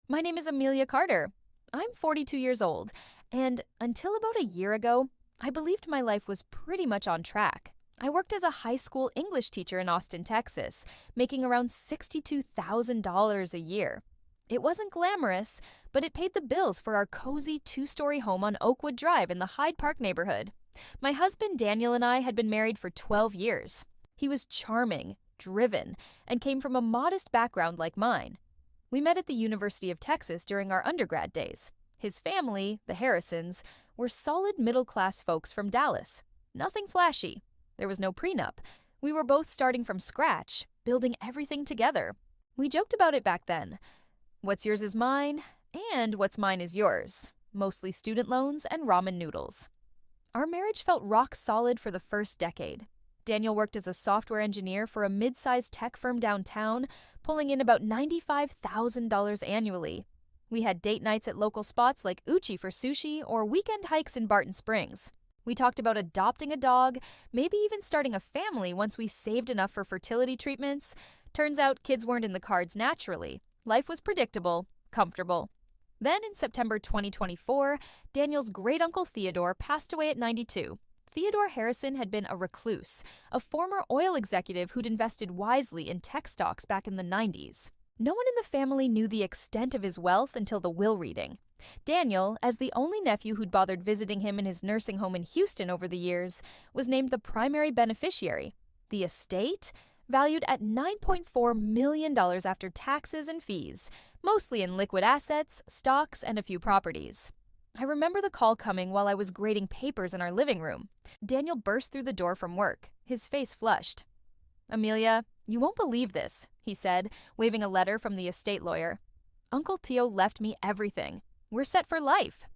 My name is Amelia Carter. I'm 42 years old, and until about a year ago, I believed my life was pretty much on track. I worked as a high school English teacher in Austin, Texas, making around $62,000 a year. It wasn't glamorous, but it paid the bills for our cozy two-story home on Oakwood Drive in the Hyde Park neighborhood. My husband Daniel and I had been married for 12 years. He was charming, driven, and came from a modest background like mine. We met at the University of Texas during our undergrad days. His family, the Harrisons, were solid middle-class folks from Dallas. Nothing flashy. There was no prenup. We were both starting from scratch, building everything together. We joked about it back then. What's yours is mine, and what's mine is yours. Mostly student loans and ramen noodles. Our marriage felt rock solid for the first decade. Daniel worked as a software engineer for a mid-sized tech firm downtown, pulling in about $95,000 annually. We had date nights at local spots like Uchi for sushi or weekend hikes in Barton Springs. We talked about adopting a dog, maybe even starting a family once we saved enough for fertility treatments. Turns out kids weren't in the cards naturally. Life was predictable, comfortable. Then in September 2024, Daniel's great-uncle Theodore passed away at 92. Theodore Harrison had been a recluse, a former oil executive who'd invested wisely in tech stocks back in the 90s. No one in the family knew the extent of his wealth until the will reading. Daniel, as the only nephew who'd bothered visiting him in his nursing home in Houston over the years, was named the primary beneficiary. The estate? Valued at $9.4 million after taxes and fees, mostly in liquid assets, stocks, and a few properties. I remember the call coming while I was grading papers in our living room. Daniel burst through the door from work, his face flushed. "Amelia, you won't believe this," he said, waving a letter from the estate lawyer. "Uncle Theo left me everything. We're set for life."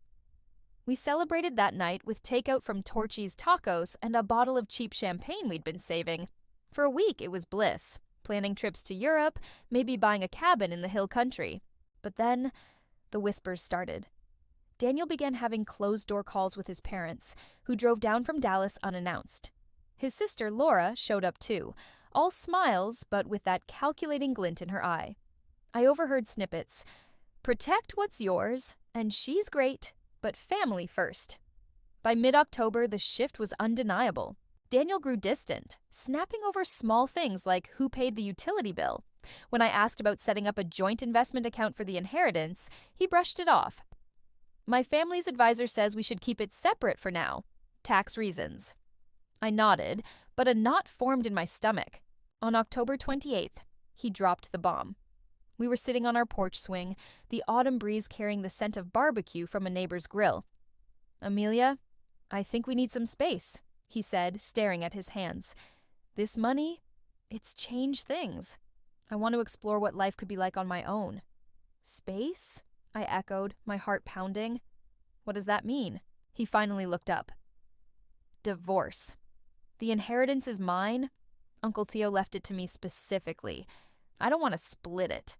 We celebrated that night with takeout from Torchy's Tacos and a bottle of cheap champagne we'd been saving. For a week, it was bliss, planning trips to Europe, maybe buying a cabin in the hill country. But then, the whispers started. Daniel began having closed-door calls with his parents, who drove down from Dallas unannounced. His sister, Laura, showed up too, all smiles but with that calculating glint in her eye. I overheard snippets. "Protect what's yours, and she's great, but family first." By mid-October, the shift was undeniable. Daniel grew distant, snapping over small things like who paid the utility bill. When I asked about setting up a joint investment account for the inheritance, he brushed it off. "My family's advisor says we should keep it separate for now. Tax reasons." I nodded, but a knot formed in my stomach. On October 28th, he dropped the bomb. We were sitting on our porch swing, the autumn breeze carrying the scent of barbecue from a neighbor's grill. "Amelia, I think we need some space," he said, staring at his hands. "This money, it's changed things. I want to explore what life could be like on my own." "Space?" I echoed, my heart pounding. "What does that mean?" He finally looked up. "Divorce. The inheritance is mine. Uncle Theo left it to me specifically. I don't want to split it."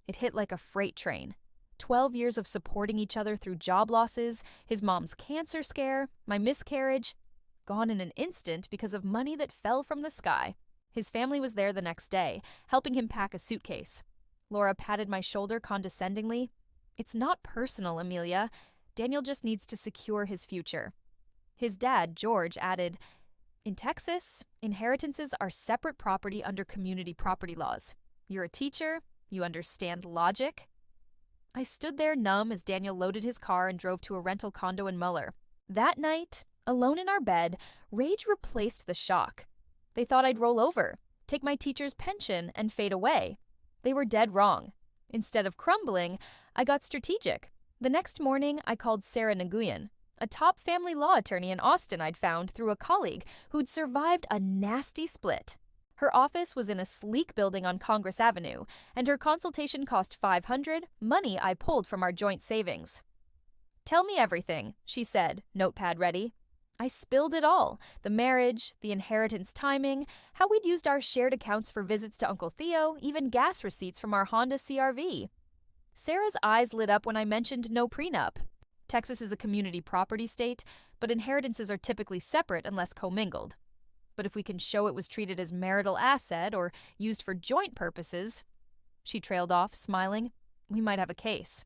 It hit like a freight train. 12 years of supporting each other through job losses, his mom's cancer scare, my miscarriage, gone in an instant because of money that fell from the sky. His family was there the next day, helping him pack a suitcase. Laura patted my shoulder condescendingly. "It's not personal, Amelia. Daniel just needs to secure his future." His dad, George, added, "In Texas, inheritances are separate property under community property laws. You're a teacher. You understand logic." I stood there numb as Daniel loaded his car and drove to a rental condo in Muller. That night, alone in our bed, rage replaced the shock. They thought I'd roll over, take my teacher's pension, and fade away. They were dead wrong. Instead of crumbling, I got strategic. The next morning, I called Sarah Nguyen, a top family law attorney in Austin I'd found through a colleague who'd survived a nasty split. Her office was in a sleek building on Congress Avenue, and her consultation cost $500, money I pulled from our joint savings. "Tell me everything," she said, notepad ready. I spilled it all, the marriage, the inheritance timing, how we'd used our shared accounts for visits to Uncle Theo, even gas receipts from our Honda CR-V. Sarah's eyes lit up when I mentioned no prenup. Texas is a community property state, but inheritances are typically separate unless commingled. But if we can show it was treated as marital asset or used for joint purposes... She trailed off, smiling. we might have a case.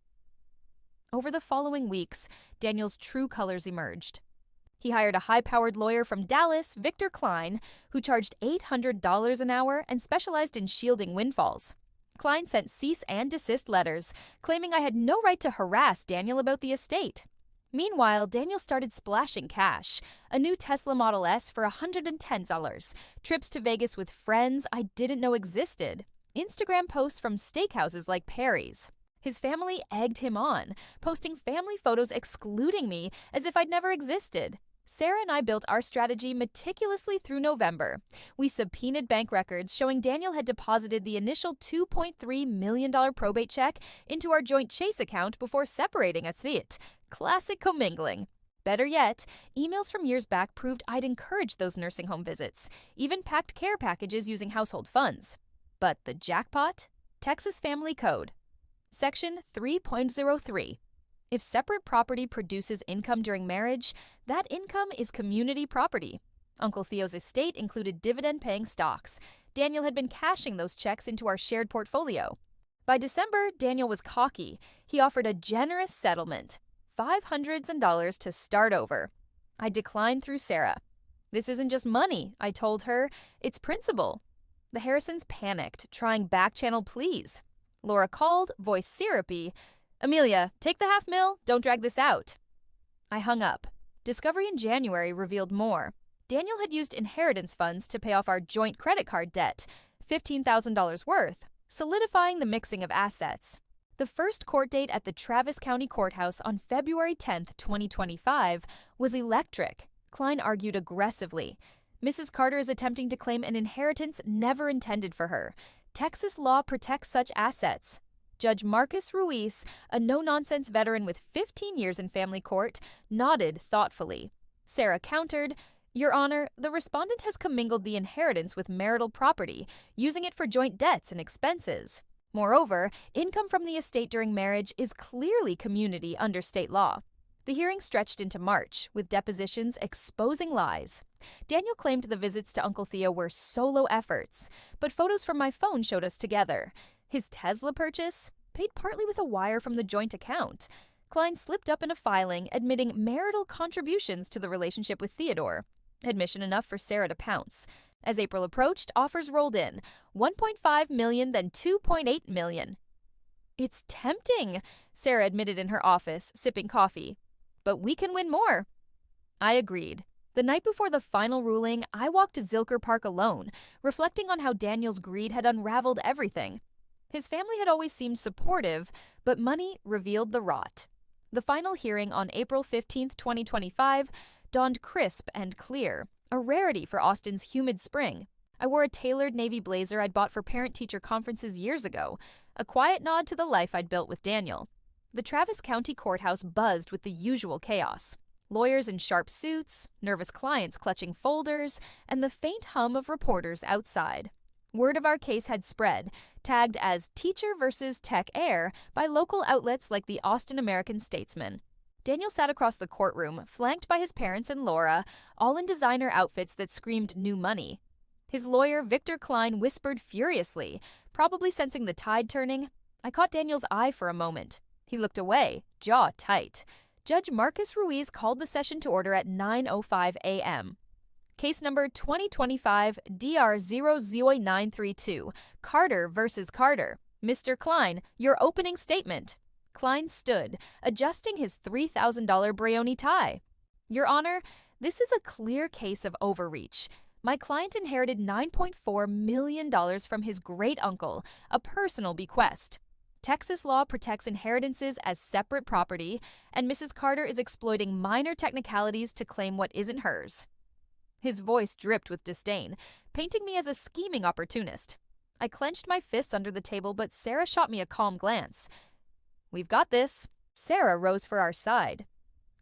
Over the following weeks, Daniel's true colors emerged. He hired a high-powered lawyer from Dallas, Victor Klein, who charged $800 an hour and specialized in shielding windfalls. Klein sent cease and desist letters, claiming I had no right to harass Daniel about the estate. Meanwhile, Daniel started splashing cash, a new Tesla Model S for $110, trips to Vegas with friends I didn't know existed, Instagram posts from steakhouses like Perry's. His family egged him on, posting family photos excluding me as if I'd never existed. Sarah and I built our strategy meticulously through November. We subpoenaed bank records showing Daniel had deposited the initial $2.3 million probate check into our joint Chase account before separating us. Classic commingling. Better yet, emails from years back proved I'd encouraged those nursing home visits, even packed care packages using household funds. But the jackpot? Texas Family Code. Section 3.03. If separate property produces income during marriage, that income is community property. Uncle Theo's estate included dividend-paying stocks. Daniel had been cashing those checks into our shared portfolio. By December, Daniel was cocky. He offered a generous settlement, $500 to start over. I declined through Sarah. This isn't just money, I told her. It's principle. The Harrisons panicked, trying back-channel pleas. Laura called, voice syrupy. Amelia, take the $500,000, don't drag this out. I hung up. Discovery in January revealed more. Daniel had used inheritance funds to pay off our joint credit card debt, $15,000 worth, solidifying the mixing of assets. The first court date at the Travis County Courthouse on February 10, 2025, was electric. Klein argued aggressively. Mrs. Carter is attempting to claim an inheritance never intended for her. Texas law protects such assets. Judge Marcus Ruiz, a no-nonsense veteran with 15 years in family court, nodded thoughtfully. Sarah countered, Your Honor, the respondent has commingled the inheritance with marital property, using it for joint debts and expenses. Moreover, income from the estate during marriage is clearly community under state law. The hearing stretched into March, with depositions exposing lies. Daniel claimed the visits to Uncle Theo were solo efforts, but photos from my phone showed us together. His Tesla purchase? Paid partly with a wire from the joint account. Klein slipped up in a filing admitting marital contributions to the relationship with Theodore. Admission enough for Sarah to pounce. As April approached, offers rolled in. $1.5 million, then $2.8 million. It's tempting, Sarah admitted in her office, sipping coffee. But we can win more. I agreed. The night before the final ruling, I walked to Zilker Park alone, reflecting on how Daniel's greed had unraveled everything. His family had always seemed supportive, but money revealed the rot. The final hearing on April 15, 2025, dawned crisp and clear, a rarity for Austin's humid spring. I wore a tailored navy blazer I'd bought for parent-teacher conferences years ago, a quiet nod to the life I'd built with Daniel. The Travis County Courthouse buzzed with the usual chaos. Lawyers in sharp suits, nervous clients clutching folders, and the faint hum of reporters outside. Word of our case had spread, tagged as Teacher versus Tech Heir by local outlets like the Austin American-Statesman. Daniel sat across the courtroom, flanked by his parents and Laura, all in designer outfits that screamed new money. His lawyer, Victor Klein, whispered furiously, probably sensing the tide turning. I caught Daniel's eye for a moment. He looked away, jaw tight. Judge Marcus Ruiz called the session to order at 9:05 a.m. Case number 2025 DR00932, Carter versus Carter. Mr. Klein, your opening statement. Klein stood, adjusting his $3,000 Brioni tie. Your Honor, this is a clear case of overreach. My client inherited $9.4 million from his great-uncle, a personal bequest. Texas law protects inheritances as separate property, and Mrs. Carter is exploiting minor technicalities to claim what isn't hers. His voice dripped with disdain, painting me as a scheming opportunist. I clenched my fists under the table, but Sarah shot me a calm glance. We've got this. Sarah rose for our side.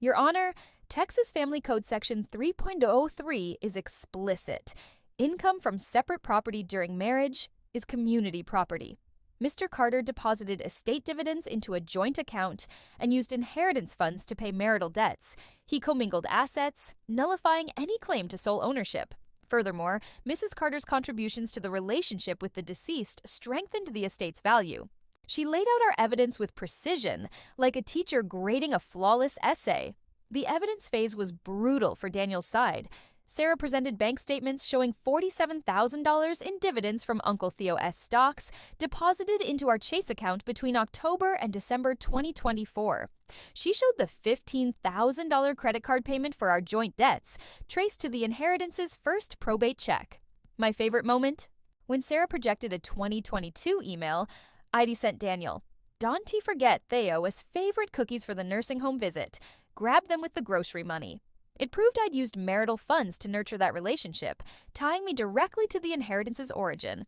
Your Honor, Texas Family Code Section 3.03 is explicit. Income from separate property during marriage is community property. Mr. Carter deposited estate dividends into a joint account and used inheritance funds to pay marital debts. He commingled assets, nullifying any claim to sole ownership. Furthermore, Mrs. Carter's contributions to the relationship with the deceased strengthened the estate's value. She laid out our evidence with precision, like a teacher grading a flawless essay. The evidence phase was brutal for Daniel's side. Sarah presented bank statements showing $47,000 in dividends from Uncle Theo S. stocks deposited into our Chase account between October and December 2024. She showed the $15,000 credit card payment for our joint debts, traced to the inheritance's first probate check. My favorite moment? When Sarah projected a 2022 email, Heidi sent Daniel, "Don't forget Theo's favorite cookies for the nursing home visit. Grab them with the grocery money." It proved I'd used marital funds to nurture that relationship, tying me directly to the inheritance's origin.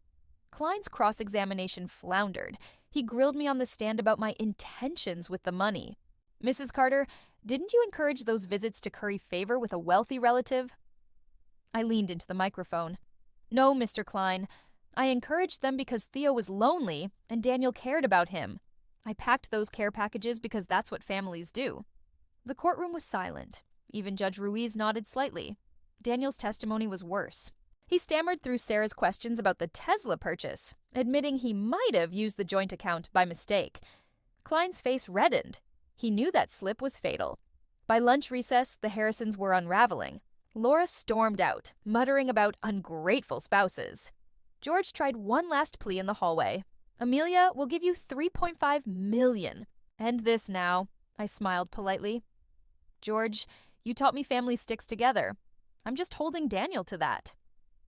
Klein's cross-examination floundered. He grilled me on the stand about my intentions with the money. "Mrs. Carter, didn't you encourage those visits to curry favor with a wealthy relative?" I leaned into the microphone. "No, Mr. Klein. I encouraged them because Theo was lonely and Daniel cared about him. I packed those care packages because that's what families do." The courtroom was silent. Even Judge Ruiz nodded slightly. Daniel's testimony was worse. He stammered through Sarah's questions about the Tesla purchase, admitting he might have used the joint account by mistake. Klein's face reddened. He knew that slip was fatal. By lunch recess, the Harrisons were unraveling. Laura stormed out, muttering about ungrateful spouses. George tried one last plea in the hallway. "Amelia, we'll give you $3.5 million. End this now," I smiled politely. "George, you taught me family sticks together. I'm just holding Daniel to that."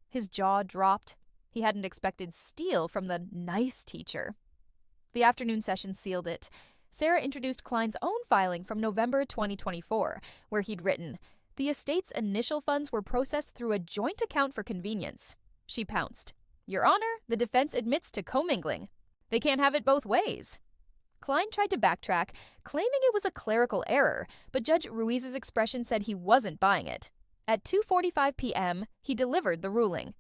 His jaw dropped. He hadn't expected steel from the nice teacher. The afternoon session sealed it. Sarah introduced Klein's own filing from November 2024, where he'd written, "The estate's initial funds were processed through a joint account for convenience." She pounced. "Your Honor, the defense admits to commingling. They can't have it both ways." Klein tried to backtrack, claiming it was a clerical error, but Judge Ruiz's expression said he wasn't buying it. At 2:45 p.m., he delivered the ruling.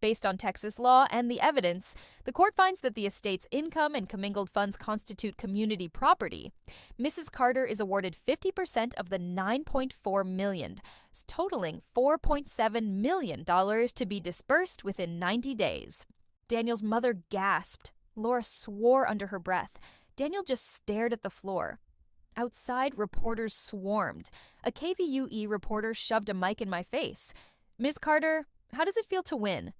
Based on Texas law and the evidence, the court finds that the estate's income and commingled funds constitute community property. Mrs. Carter is awarded 50% of the $9.4 million, totaling $4.7 million to be dispersed within 90 days. Daniel's mother gasped. Laura swore under her breath. Daniel just stared at the floor. Outside, reporters swarmed. A KVUE reporter shoved a mic in my face. "Ms. Carter, how does it feel to win?"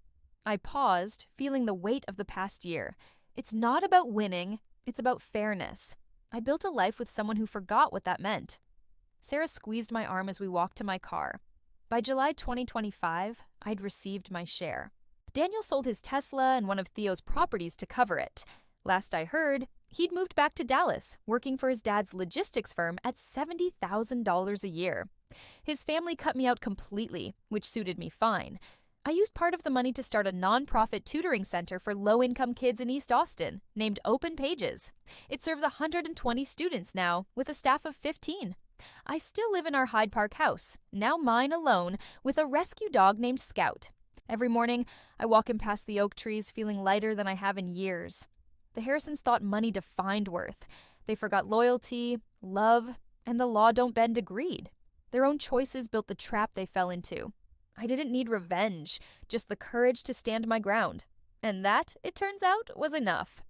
I paused, feeling the weight of the past year. It's not about winning, it's about fairness. I built a life with someone who forgot what that meant. Sarah squeezed my arm as we walked to my car. By July 2025, I'd received my share. Daniel sold his Tesla and one of Theo's properties to cover it. Last I heard, he'd moved back to Dallas, working for his dad's logistics firm at $70,000 a year. His family cut me out completely, which suited me fine. I used part of the money to start a nonprofit tutoring center for low-income kids in East Austin, named Open Pages. It serves 120 students now, with a staff of 15. I still live in our Hyde Park house, now mine alone, with a rescue dog named Scout. Every morning, I walk in past the oak trees feeling lighter than I have in years. The Harrisons thought money defined worth. They forgot loyalty, love, and the law don't bend to greed. Their own choices built the trap they fell into. I didn't need revenge, just the courage to stand my ground. And that, it turns out, was enough.